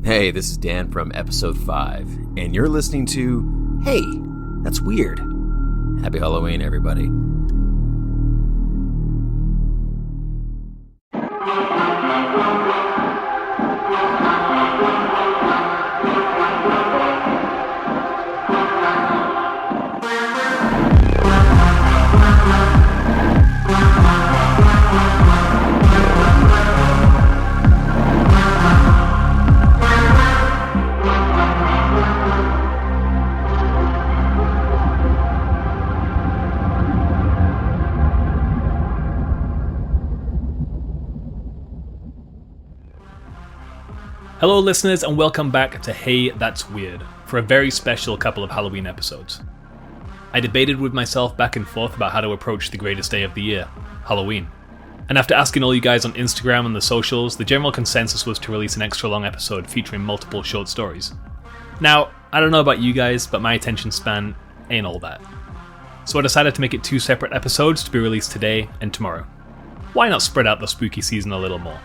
Hey, this is Dan from episode 5, and you're listening to Hey, That's Weird. Happy Halloween, everybody. Hello listeners and welcome back to Hey That's Weird for a very special couple of Halloween episodes. I debated with myself back and forth about how to approach the greatest day of the year, Halloween. And after asking all you guys on Instagram and the socials, the general consensus was to release an extra long episode featuring multiple short stories. Now, I don't know about you guys, but my attention span ain't all that. So I decided to make it 2 separate episodes to be released today and tomorrow. Why not spread out the spooky season a little more?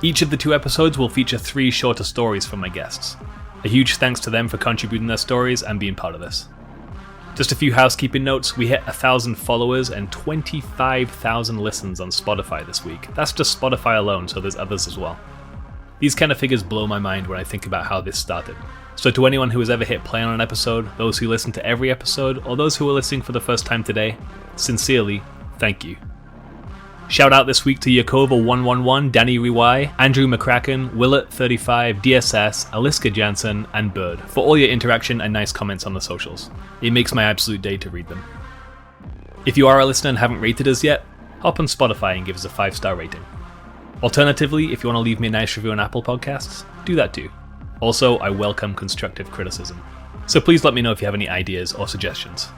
Each of the 2 episodes will feature 3 shorter stories from my guests. A huge thanks to them for contributing their stories and being part of this. Just a few housekeeping notes, we hit 1,000 followers and 25,000 listens on Spotify this week. That's just Spotify alone, so there's others as well. These kind of figures blow my mind when I think about how this started. So to anyone who has ever hit play on an episode, those who listen to every episode, or those who are listening for the first time today, sincerely, thank you. Shout out this week to Yakova111, Danny Rewai, Andrew McCracken, Willett35, DSS, Aliska Jansen, and Bird for all your interaction and nice comments on the socials. It makes my absolute day to read them. If you are a listener and haven't rated us yet, hop on Spotify and give us a 5-star rating. Alternatively, if you want to leave me a nice review on Apple Podcasts, do that too. Also, I welcome constructive criticism. So please let me know if you have any ideas or suggestions.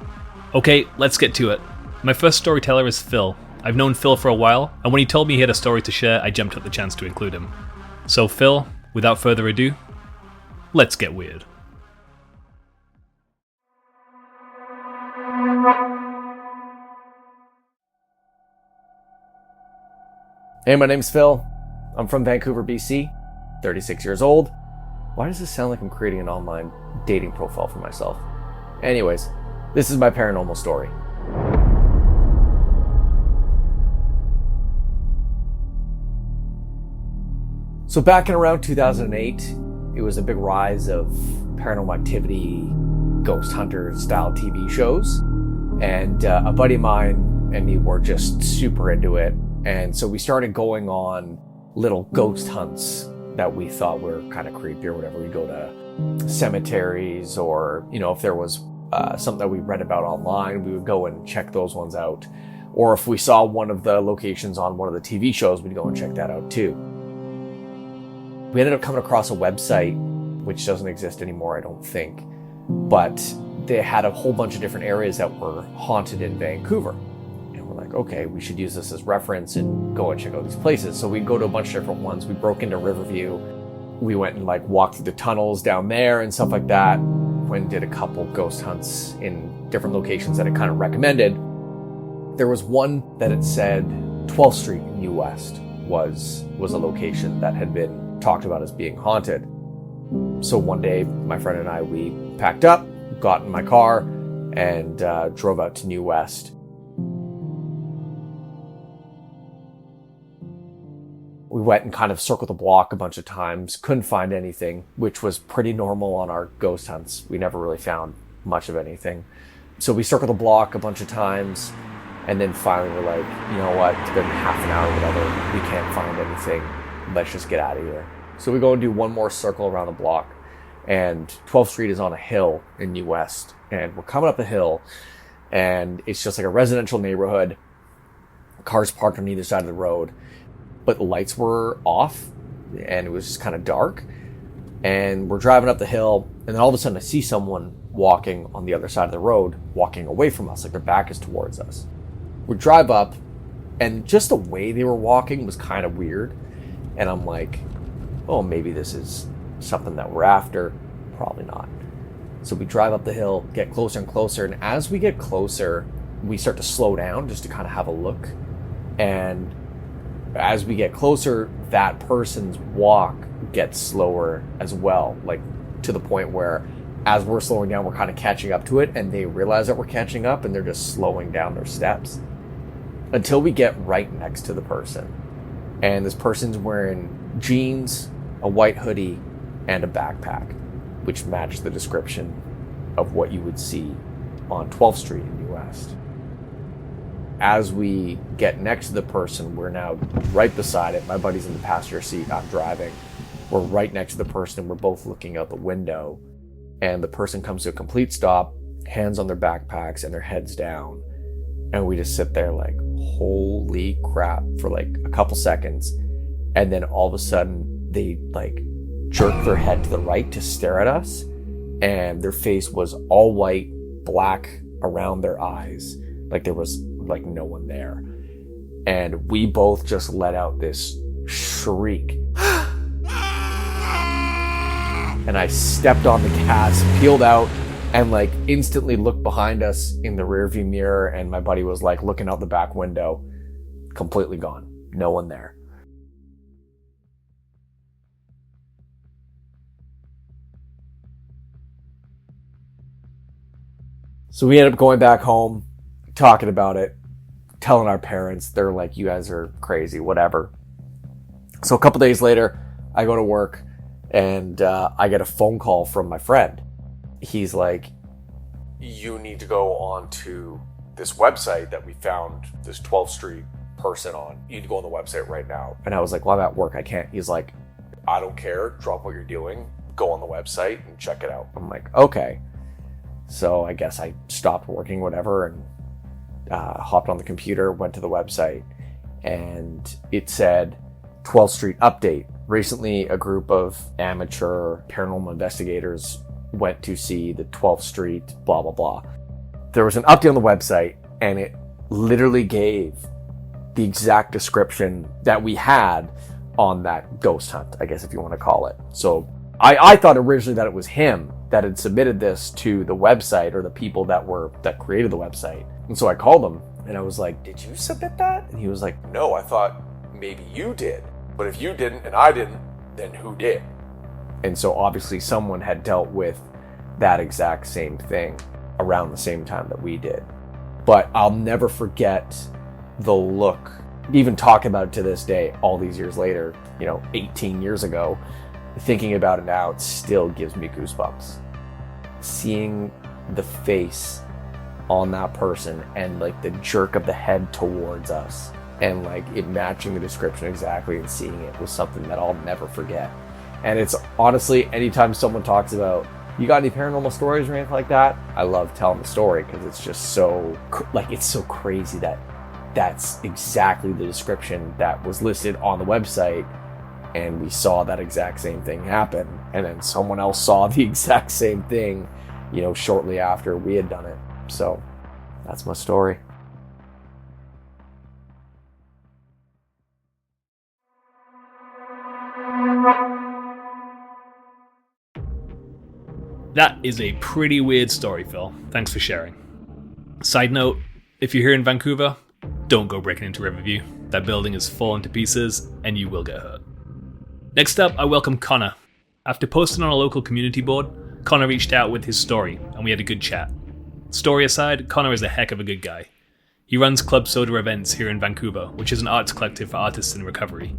Okay, let's get to it. My first storyteller is Phil. I've known Phil for a while, and when he told me he had a story to share, I jumped at the chance to include him. So Phil, without further ado, let's get weird. Hey, my name's Phil. I'm from Vancouver, BC, 36 years old. Why does this sound like I'm creating an online dating profile for myself? Anyways, this is my paranormal story. So back in around 2008, it was a big rise of paranormal activity, ghost hunters style TV shows. And a buddy of mine and me were just super into it. And so we started going on little ghost hunts that we thought were kind of creepy or whatever. We'd go to cemeteries or, if there was something that we read about online, we would go and check those ones out. Or if we saw one of the locations on one of the TV shows, we'd go and check that out too. We ended up coming across a website, which doesn't exist anymore, I don't think, but they had a whole bunch of different areas that were haunted in Vancouver. And we're like, okay, we should use this as reference and go and check out these places. So we go to a bunch of different ones. We broke into Riverview. We went and walked through the tunnels down there and stuff like that. Went and did a couple ghost hunts in different locations that it kind of recommended. There was one that it said 12th Street in New West was a location that had been talked about as being haunted. So one day, my friend and I, we packed up, got in my car, and drove out to New West. We went and kind of circled the block a bunch of times, couldn't find anything, which was pretty normal on our ghost hunts. We never really found much of anything. So we circled the block a bunch of times, and then finally we're like, you know what, it's been half an hour or whatever, we can't find anything. Let's just get out of here. So we go and do one more circle around the block, and 12th Street is on a hill in New West, and we're coming up the hill, and it's just like a residential neighborhood, cars parked on either side of the road, but the lights were off, and it was just kind of dark, and we're driving up the hill, and then all of a sudden I see someone walking on the other side of the road, walking away from us, like their back is towards us. We drive up, and just the way they were walking was kind of weird. And I'm like, oh, maybe this is something that we're after. Probably not. So we drive up the hill, get closer and closer. And as we get closer, we start to slow down just to kind of have a look. And as we get closer, that person's walk gets slower as well, like to the point where as we're slowing down, we're kind of catching up to it, and they realize that we're catching up, and they're just slowing down their steps until we get right next to the person. And this person's wearing jeans, a white hoodie, and a backpack, which match the description of what you would see on 12th Street in New West. As we get next to the person, we're now right beside it. My buddy's in the passenger seat, I'm driving. We're right next to the person, and we're both looking out the window. And the person comes to a complete stop, hands on their backpacks and their heads down. And we just sit there like, holy crap, for like a couple seconds. And then all of a sudden they like jerk their head to the right to stare at us. And their face was all white, black around their eyes. Like there was like no one there. And we both just let out this shriek. And I stepped on the gas, peeled out, and like instantly looked behind us in the rearview mirror, and my buddy was like looking out the back window, completely gone. No one there. So we ended up going back home, talking about it, telling our parents. They're like, you guys are crazy, whatever. So a couple days later, I go to work, and I get a phone call from my friend. He's like, you need to go on to this website that we found this 12th Street person on. You need to go on the website right now. And I was like, well, I'm at work, I can't. He's like, I don't care, drop what you're doing, go on the website and check it out. I'm like, okay. So I guess I stopped working, whatever, and hopped on the computer, went to the website, and it said 12th Street update. Recently, a group of amateur paranormal investigators went to see the 12th Street, blah, blah, blah. There was an update on the website, and it literally gave the exact description that we had on that ghost hunt, I guess if you want to call it. So I thought originally that it was him that had submitted this to the website, or the people that created the website. And so I called him, and I was like, did you submit that? And he was like, no, I thought maybe you did. But if you didn't and I didn't, then who did? And so obviously someone had dealt with that exact same thing around the same time that we did. But I'll never forget the look, even talking about it to this day, all these years later, 18 years ago, thinking about it now, it still gives me goosebumps. Seeing the face on that person and like the jerk of the head towards us, and like it matching the description exactly, and seeing it was something that I'll never forget. And it's honestly, anytime someone talks about, you got any paranormal stories or anything like that, I love telling the story, because it's just so, like, it's so crazy that that's exactly the description that was listed on the website, and we saw that exact same thing happen, and then someone else saw the exact same thing, shortly after we had done it. So that's my story. That is a pretty weird story, Phil. Thanks for sharing. Side note, if you're here in Vancouver, don't go breaking into Riverview. That building is falling to pieces, and you will get hurt. Next up, I welcome Conor. After posting on a local community board, Conor reached out with his story, and we had a good chat. Story aside, Conor is a heck of a good guy. He runs Club Soda events here in Vancouver, which is an arts collective for artists in recovery.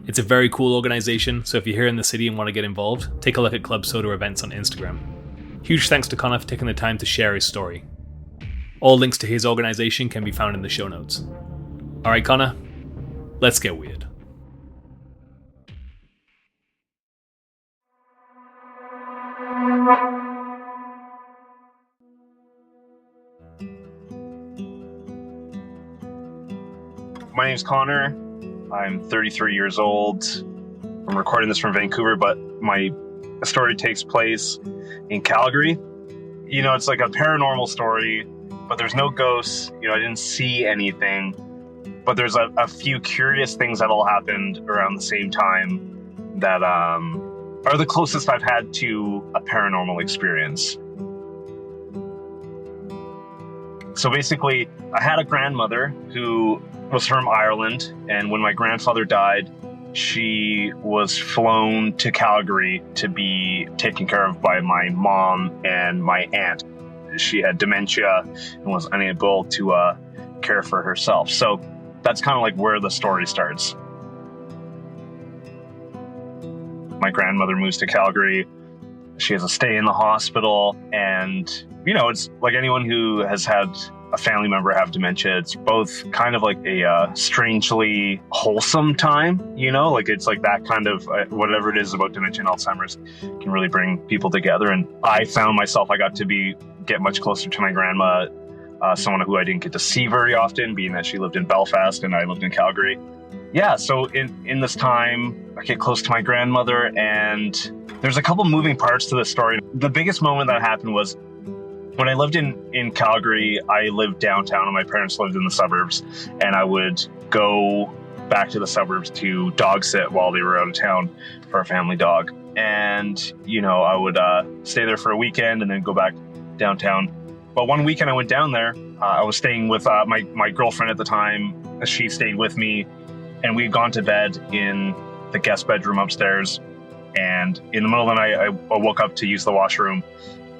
It's a very cool organization, so if you're here in the city and want to get involved, take a look at Club Soda events on Instagram. Huge thanks to Conor for taking the time to share his story. All links to his organization can be found in the show notes. Alright, Conor, let's get weird. My name's Conor. I'm 33 years old. I'm recording this from Vancouver, but my story takes place in Calgary. It's like a paranormal story, but there's no ghosts. I didn't see anything, but there's a few curious things that all happened around the same time that are the closest I've had to a paranormal experience. So basically, I had a grandmother who was from Ireland, and when my grandfather died, she was flown to Calgary to be taken care of by my mom and my aunt. She had dementia and was unable to care for herself. So that's kind of like where the story starts. My grandmother moves to Calgary. She has a stay in the hospital. And, it's like anyone who has had a family member have dementia, it's both kind of like a strangely wholesome time, like it's like that kind of whatever it is about dementia and Alzheimer's can really bring people together. And I found myself, I got to get much closer to my grandma, someone who I didn't get to see very often, being that she lived in Belfast and I lived in Calgary. Yeah, so in this time, I get close to my grandmother, and there's a couple moving parts to this story. The biggest moment that happened was when I lived in Calgary. I lived downtown and my parents lived in the suburbs, and I would go back to the suburbs to dog sit while they were out of town for a family dog. And, I would stay there for a weekend and then go back downtown. But one weekend I went down there. I was staying with my girlfriend at the time. She stayed with me, and we had gone to bed in the guest bedroom upstairs. And in the middle of the night, I woke up to use the washroom.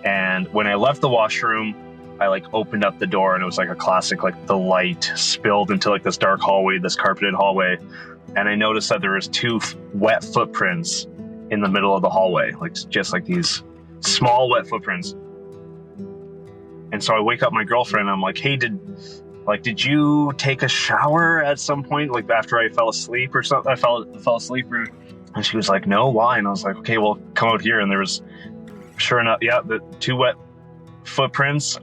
And when I left the washroom, I opened up the door, and it was like a classic, the light spilled into this dark hallway, this carpeted hallway. And I noticed that there was two wet footprints in the middle of the hallway, just these small wet footprints. And so I wake up my girlfriend, and I'm like, hey, did you take a shower at some point? After I fell asleep or something? I fell asleep. And she was like, no, why? And I was like, okay, well, come out here. And there was, sure enough, the two wet footprints,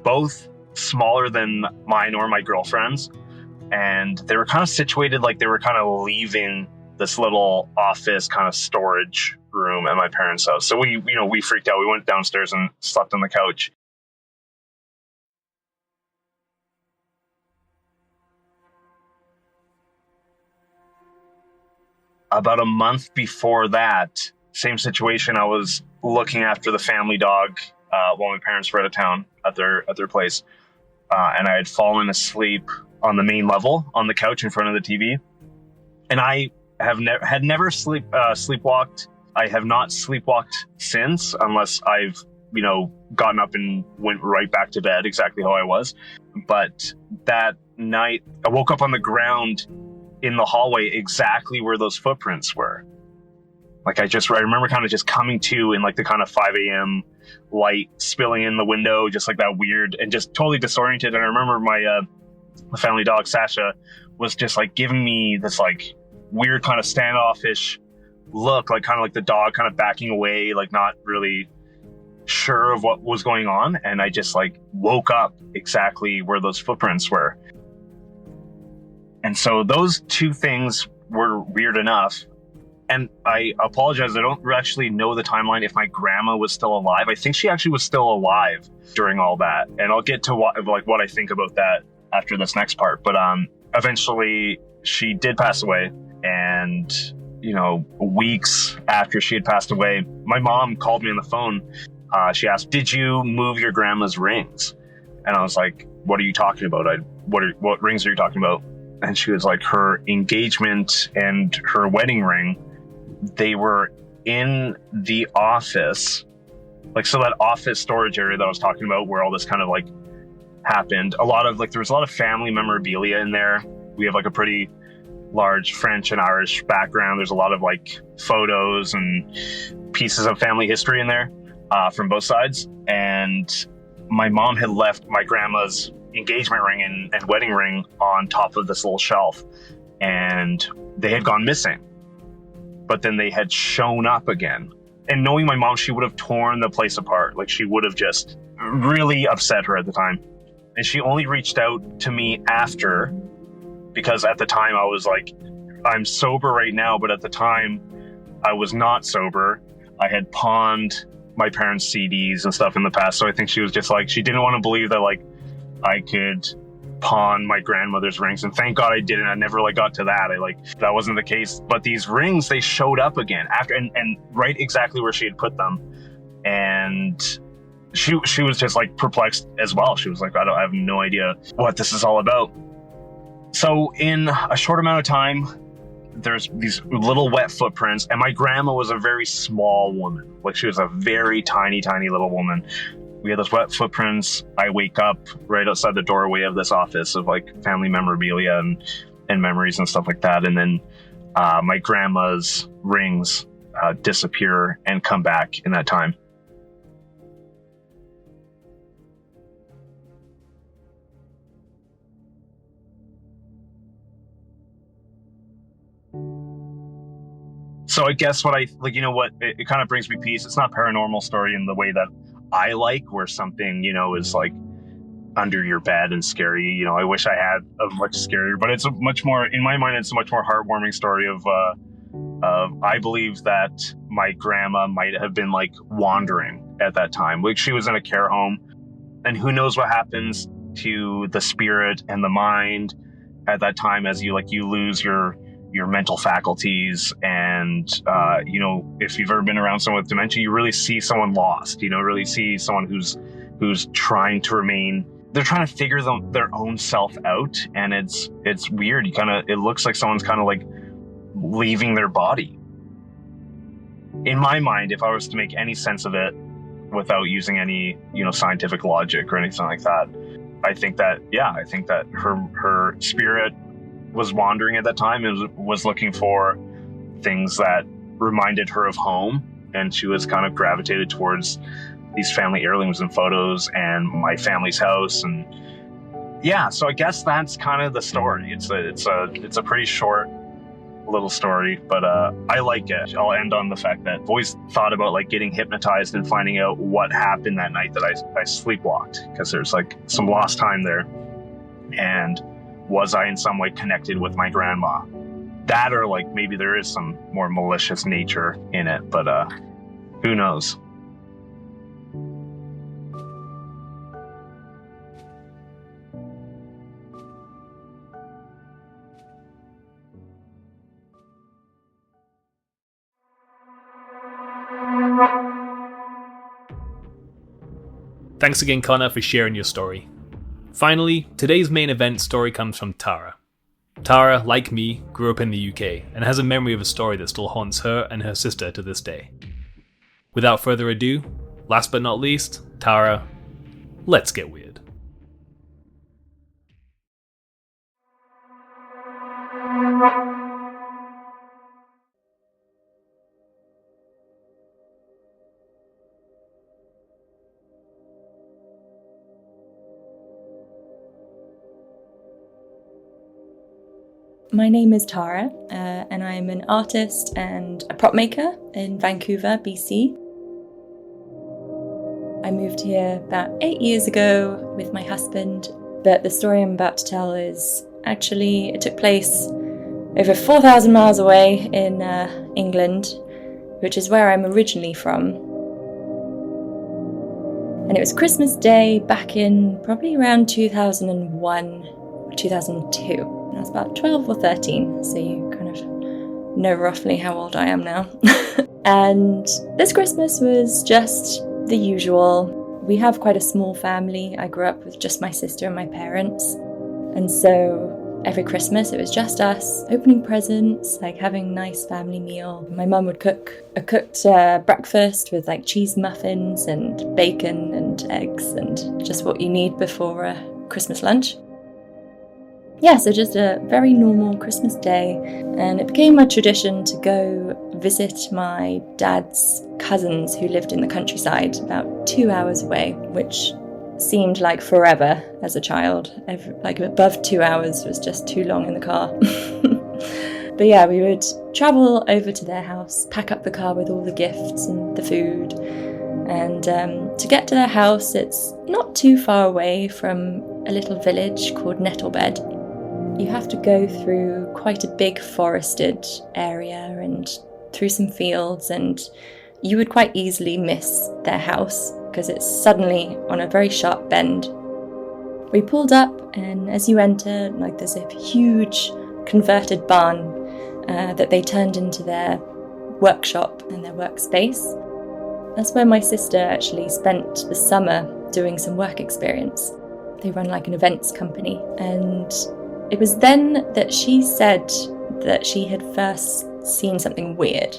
both smaller than mine or my girlfriend's. And they were kind of situated they were kind of leaving this little office kind of storage room at my parents' house. So we freaked out. We went downstairs and slept on the couch. About a month before that, same situation. I was looking after the family dog while my parents were out of town at their place, and I had fallen asleep on the main level on the couch in front of the TV. And I had never sleepwalked. I have not sleepwalked since, unless I've gotten up and went right back to bed exactly how I was. But that night, I woke up on the ground in the hallway exactly where those footprints were. I remember kind of just coming to in the kind of 5 a.m. light spilling in the window, just that weird, and just totally disoriented. And I remember my family dog, Sasha, was just giving me this weird kind of standoffish look, kind of the dog kind of backing away, not really sure of what was going on. And I just woke up exactly where those footprints were. And so those two things were weird enough. And I apologize, I don't actually know the timeline if my grandma was still alive. I think she actually was still alive during all that. And I'll get to what I think about that after this next part. But eventually she did pass away. And, weeks after she had passed away, my mom called me on the phone. She asked, did you move your grandma's rings? And I was like, what are you talking about? What rings are you talking about? And she was like, her engagement and her wedding ring, they were in the office. So that office storage area that I was talking about where all this kind of happened, there was a lot of family memorabilia in there. We have a pretty large French and Irish background. There's a lot of photos and pieces of family history in there from both sides. And my mom had left my grandma's engagement ring and wedding ring on top of this little shelf, and they had gone missing, but then they had shown up again. And knowing my mom, she would have torn the place apart. She would have just really upset her at the time. And she only reached out to me after, because at the time I was I'm sober right now, but at the time I was not sober. I had pawned my parents' CDs and stuff in the past. So I think she was just she didn't want to believe that I could pawn my grandmother's rings, and thank God I didn't. I never got to that. That wasn't the case. But these rings, they showed up again after, and right exactly where she had put them. And she was just perplexed as well. She was like, I have no idea what this is all about. So in a short amount of time, there's these little wet footprints, and my grandma was a very small woman. Like, she was a very tiny little woman. We had those wet footprints. I wake up right outside the doorway of this office of like family memorabilia and memories and stuff like that. And then my grandma's rings disappear and come back in that time. So I guess what I like, it kind of brings me peace. It's not a paranormal story in the way that I like, where something, is like under your bed and scary. I wish I had a much scarier, but it's a much more, in my mind, it's a much more heartwarming story of I believe that my grandma might have been like wandering at that time. Like, she was in a care home, and who knows what happens to the spirit and the mind at that time as you lose your mental faculties. And if you've ever been around someone with dementia, you really see someone lost, really see someone who's trying to remain, they're trying to figure their own self out. And it's weird. It looks like someone's kind of like leaving their body. In my mind, if I was to make any sense of it without using any, scientific logic or anything like that, I think that her spirit was wandering at that time and was looking for things that reminded her of home, and she was kind of gravitated towards these family heirlooms and photos and my family's house. And so I guess that's kind of the story. It's a pretty short little story, but I like it. I'll end on the fact that I've always thought about like getting hypnotized and finding out what happened that night that I sleepwalked, because there's like some lost time there. And was I in some way connected with my grandma? That, or like maybe there is some more malicious nature in it, but who knows? Thanks again, Conor, for sharing your story. Finally, today's main event story comes from Tara. Tara, like me, grew up in the UK and has a memory of a story that still haunts her and her sister to this day. Without further ado, last but not least, Tara, let's get weird. My name is Tara, and I'm an artist and a prop maker in Vancouver, BC. I moved here about 8 years ago with my husband, but the story I'm about to tell it took place over 4,000 miles away in England, which is where I'm originally from. And it was Christmas Day back in probably around 2001 or 2002. I was about 12 or 13, so you kind of know roughly how old I am now. And this Christmas was just the usual. We have quite a small family. I grew up with just my sister and my parents. And so every Christmas it was just us, opening presents, like having a nice family meal. My mum would cook a cooked breakfast with like cheese muffins and bacon and eggs and just what you need before a Christmas lunch. Yeah, so just a very normal Christmas day, and it became my tradition to go visit my dad's cousins who lived in the countryside about 2 hours away, which seemed like forever as a child. Like above 2 hours was just too long in the car. But yeah, we would travel over to their house, pack up the car with all the gifts and the food, and to get to their house, it's not too far away from a little village called Nettlebed. You have to go through quite a big forested area and through some fields, and you would quite easily miss their house because it's suddenly on a very sharp bend. We pulled up, and as you enter, like there's a huge converted barn that they turned into their workshop and their workspace. That's where my sister actually spent the summer doing some work experience. They run like an events company, and it was then that she said that she had first seen something weird.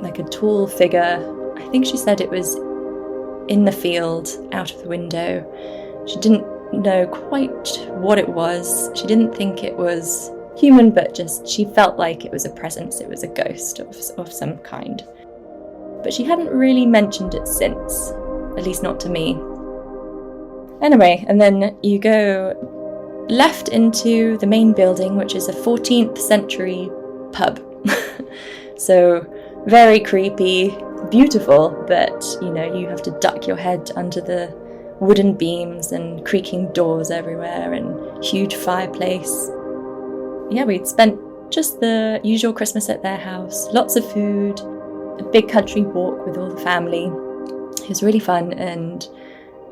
Like a tall figure. I think she said it was in the field, out of the window. She didn't know quite what it was. She didn't think it was human, but just she felt like it was a presence, it was a ghost of some kind. But she hadn't really mentioned it since, at least not to me. Anyway, and then you go left into the main building, which is a 14th century pub. So very creepy, beautiful, but you have to duck your head under the wooden beams and creaking doors everywhere and huge fireplace. Yeah, we'd spent just the usual Christmas at their house, lots of food, a big country walk with all the family. It was really fun, and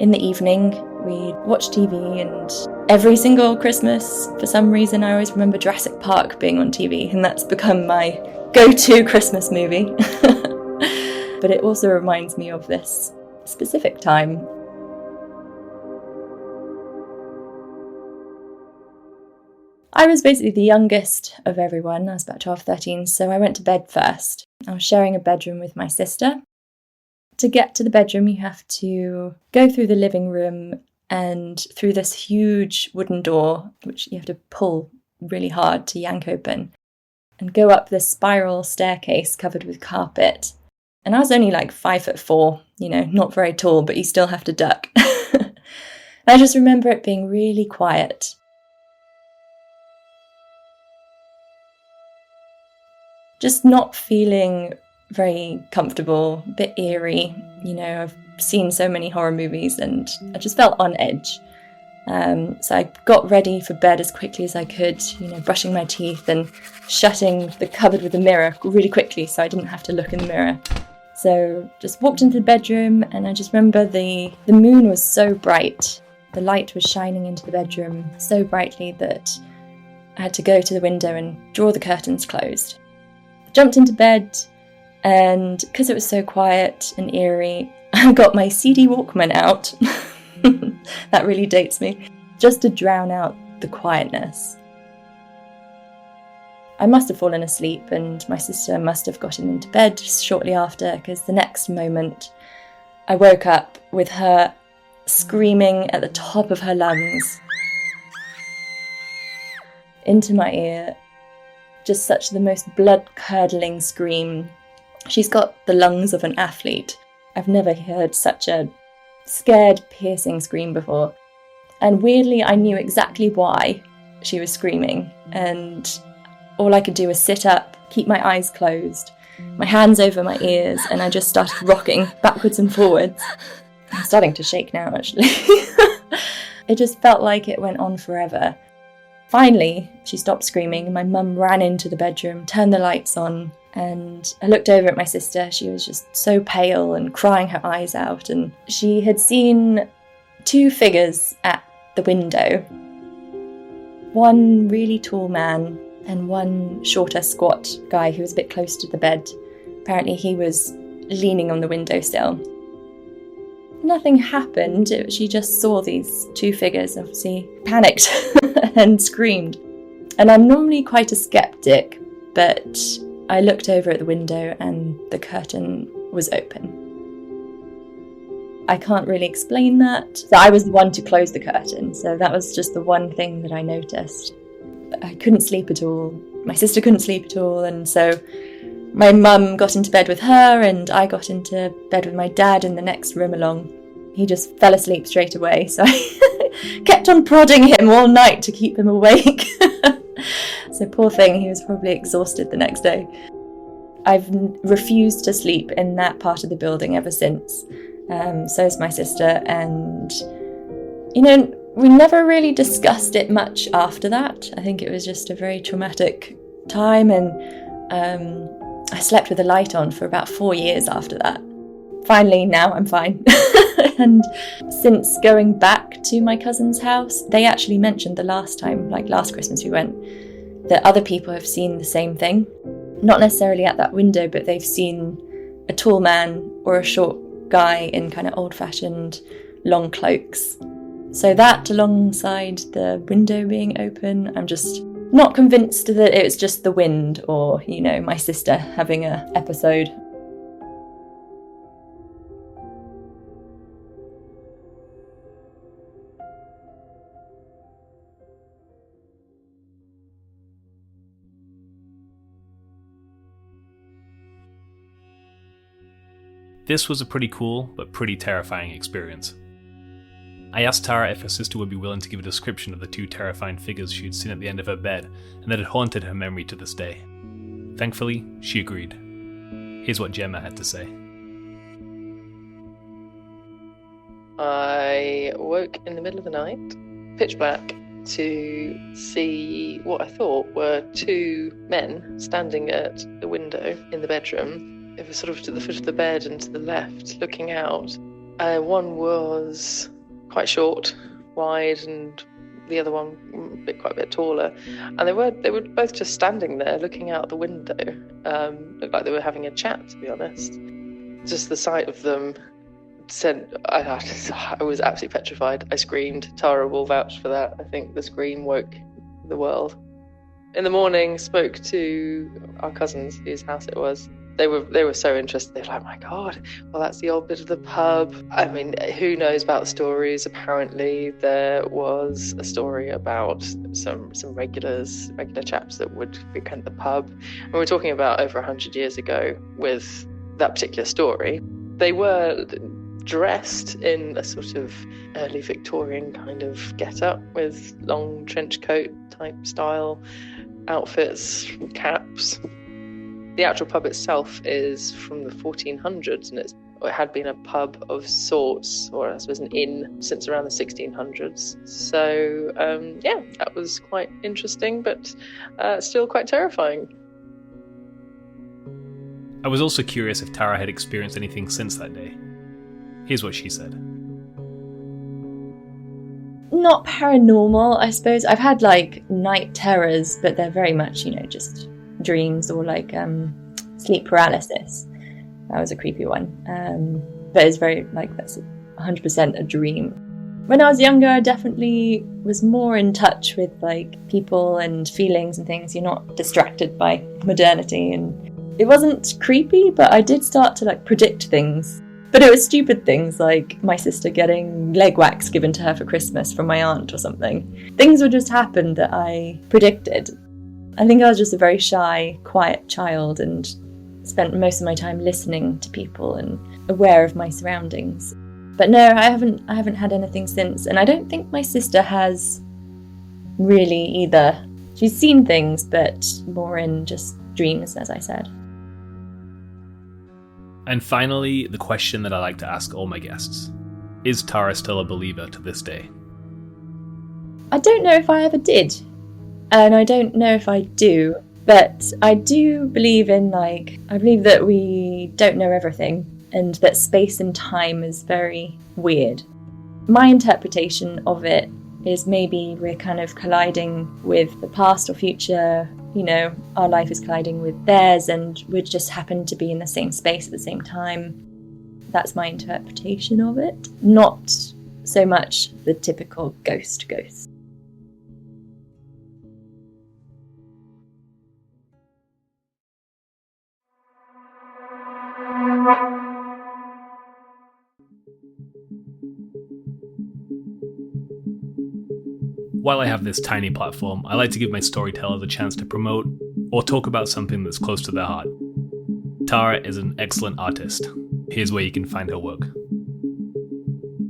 in the evening we'd watch TV, and every single Christmas, for some reason, I always remember Jurassic Park being on TV, and that's become my go-to Christmas movie. But it also reminds me of this specific time. I was basically the youngest of everyone. I was about 12, 13, so I went to bed first. I was sharing a bedroom with my sister. To get to the bedroom, you have to go through the living room and through this huge wooden door, which you have to pull really hard to yank open, and go up this spiral staircase covered with carpet. And I was only like 5'4", not very tall, but you still have to duck. I just remember it being really quiet. Just not feeling very comfortable, a bit eerie. I've seen so many horror movies and I just felt on edge. So I got ready for bed as quickly as I could, brushing my teeth and shutting the cupboard with the mirror really quickly so I didn't have to look in the mirror. So just walked into the bedroom, and I just remember the moon was so bright. The light was shining into the bedroom so brightly that I had to go to the window and draw the curtains closed. Jumped into bed, and because it was so quiet and eerie, I got my CD Walkman out. That really dates me, just to drown out the quietness. I must have fallen asleep, and my sister must have gotten into bed shortly after, because the next moment I woke up with her screaming at the top of her lungs into my ear. Just such the most blood-curdling scream. She's got the lungs of an athlete. I've never heard such a scared, piercing scream before. And weirdly, I knew exactly why she was screaming. And all I could do was sit up, keep my eyes closed, my hands over my ears, and I just started rocking backwards and forwards. I'm starting to shake now, actually. It just felt like it went on forever. Finally, she stopped screaming. My mum ran into the bedroom, turned the lights on, and I looked over at my sister. She was just so pale and crying her eyes out, and she had seen two figures at the window. One really tall man and one shorter, squat guy who was a bit close to the bed. Apparently he was leaning on the windowsill. Nothing happened. She just saw these two figures, obviously panicked and screamed. And I'm normally quite a skeptic, but I looked over at the window and the curtain was open. I can't really explain that. So I was the one to close the curtain, so that was just the one thing that I noticed. I couldn't sleep at all. My sister couldn't sleep at all, and so my mum got into bed with her and I got into bed with my dad in the next room along. He just fell asleep straight away, so I kept on prodding him all night to keep him awake. So poor thing, he was probably exhausted the next day. I've refused to sleep in that part of the building ever since. So is my sister, and we never really discussed it much after that. I think it was just a very traumatic time, and I slept with the light on for about 4 years after that. Finally, now I'm fine. And since going back to my cousin's house, they actually mentioned the last time, like last Christmas we went, that other people have seen the same thing. Not necessarily at that window, but they've seen a tall man or a short guy in kind of old-fashioned long cloaks. So that, alongside the window being open, I'm just not convinced that it was just the wind or, my sister having a episode. This was a pretty cool, but pretty terrifying experience. I asked Tara if her sister would be willing to give a description of the two terrifying figures she had seen at the end of her bed and that had haunted her memory to this day. Thankfully, she agreed. Here's what Gemma had to say. I woke in the middle of the night, pitch black, to see what I thought were two men standing at the window in the bedroom. It was sort of to the foot of the bed and to the left, looking out. One was quite short, wide, and the other one quite a bit taller. And they were both just standing there, looking out the window. Looked like they were having a chat, to be honest. Just the sight of them said, I was absolutely petrified. I screamed. Tara will vouch for that. I think the scream woke the world. In the morning, spoke to our cousins, whose house it was. They were so interested. They were like, oh my God, well, that's the old bit of the pub. I mean, who knows about the stories? Apparently, there was a story about some regular chaps that would frequent the pub. And we're talking about over 100 years ago with that particular story. They were dressed in a sort of early Victorian kind of get-up with long trench coat type style outfits, caps. The actual pub itself is from the 1400s, and it had been a pub of sorts, or I suppose an inn, since around the 1600s. So, that was quite interesting, but still quite terrifying. I was also curious if Tara had experienced anything since that day. Here's what she said. Not paranormal, I suppose. I've had night terrors, but they're very much, just dreams or sleep paralysis. That was a creepy one. But it's very that's 100% a dream. When I was younger, I definitely was more in touch with people and feelings and things. You're not distracted by modernity, and it wasn't creepy, but I did start to predict things. But it was stupid things like my sister getting leg wax given to her for Christmas from my aunt or something. Things would just happen that I predicted. I think I was just a very shy, quiet child and spent most of my time listening to people and aware of my surroundings. But no, I haven't had anything since, and I don't think my sister has really either. She's seen things, but more in just dreams, as I said. And finally, the question that I like to ask all my guests. Is Tara still a believer to this day? I don't know if I ever did. And I don't know if I do. But I do believe in, I believe that we don't know everything. And that space and time is very weird. My interpretation of it is maybe we're kind of colliding with the past or future. Our life is colliding with theirs and we just happen to be in the same space at the same time. That's my interpretation of it. Not so much the typical ghost. While I have this tiny platform, I like to give my storytellers a chance to promote or talk about something that's close to their heart. Tara is an excellent artist. Here's where you can find her work.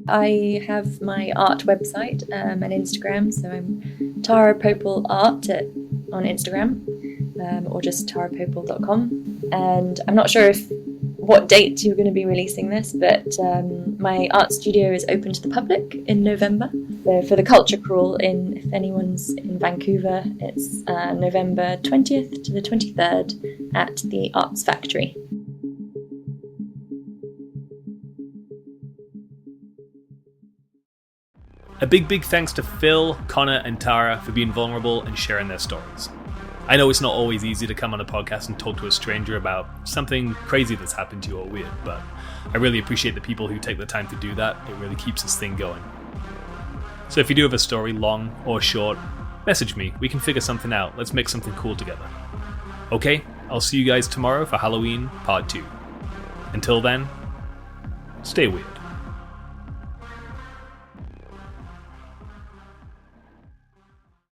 I have my art website and Instagram, so I'm Tara Popel Art on Instagram, or just tarapopel.com. And I'm not sure what date you're going to be releasing this, but my art studio is open to the public in November. So for the Culture Crawl, if anyone's in Vancouver, it's November 20th to the 23rd at the Arts Factory. A big thanks to Phil, Conor and Tara for being vulnerable and sharing their stories. I know it's not always easy to come on a podcast and talk to a stranger about something crazy that's happened to you or weird, but I really appreciate the people who take the time to do that. It really keeps this thing going. So if you do have a story, long or short, message me. We can figure something out. Let's make something cool together. Okay, I'll see you guys tomorrow for Halloween Part 2. Until then, stay weird.